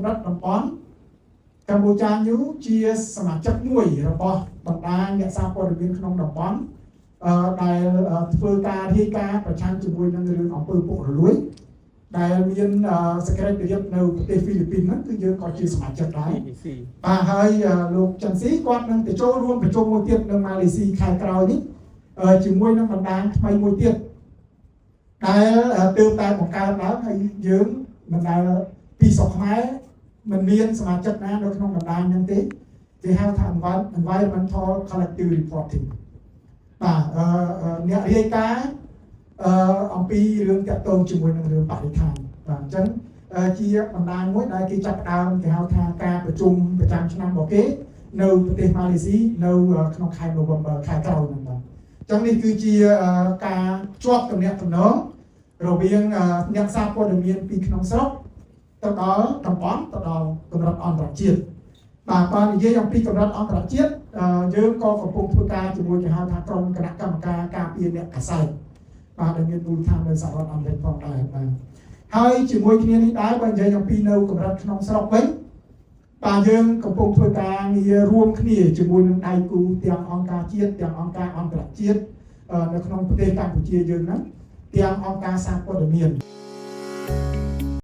កម្រិតតំបន់កម្ពុជាញូជាសមាជិកមួយរបស់បណ្ដាញអ្នកសារព័ត៌មានក្នុងតំបន់ដែលធ្វើការរាយការណ៍ប្រឆាំងជាមួយនឹងរឿងអំពើពុករលួយដែលមានសេក្រិតរៀបនៅប្រទេសហ្វីលីពីនហ្នឹងគឺយើងក៏ជាសមាជិកដែរបាទហើយលោកច័ន្ទស៊ីគាត់នឹងទៅចូលរួមប្រជុំមួយទៀតនៅម៉ាឡេស៊ីខែក្រោយនេះជាមួយនឹងបណ្ដាញថ្មីមួយទៀតដែលទើបតែបង្កើតឡើងហើយយើងមិនដែលពីស្រុកខ្មែរមិនមានសមាជិកណានៅក្នុងបណ្ដាញហ្នឹងទេគេហៅថា Environmental Collective Reporting បាទអ្នករាយការណ៍អំពីរឿងតាក់ទងជាមួយនឹងរឿងបរិស្ថានបាទអញ្ចឹងជាបណ្ដាញមួយដែលគេចាប់ផ្ដើមគេហៅថាការប្រជុំប្រចាំឆ្នាំរបស់គេនៅប្រទេសម៉ាឡេស៊ីនៅក្នុងខែ November ខែក្រោយហ្នឹងបាទអញ្ចឹងនេះគឺជាការជាប់ទំនាក់ទំនងរវាងអ្នកសារព័ត៌មានពីក្នុងស្រុកទៅដល់តំបន់ទៅដល់កម្រិតអន្តរជាតិបាទបើនិយាយអំពីកម្រិតអន្តរជាតិយើងក៏កំពុងធ្វើការជាមួយគេហៅថាក្រុមគណៈកម្មការការពារអ្នកកាសែតបាទដែលមានមូលដ្ឋាននៅសហរដ្ឋអាមេរិកផងដែរបាទហើយជាមួយគ្នានេះដែរបើនិយាយអំពីនៅកម្រិតក្នុងស្រុកវិញបាទយើងកំពុងធ្វើការងាររួមគ្នាជាមួយនឹងដៃគូទាំងអង្គការជាតិទាំងអង្គការអន្តរជាតិនៅក្នុងប្រទេសកម្ពុជាយើងហ្នឹងទាំងអង្គការសារព័ត៌មាន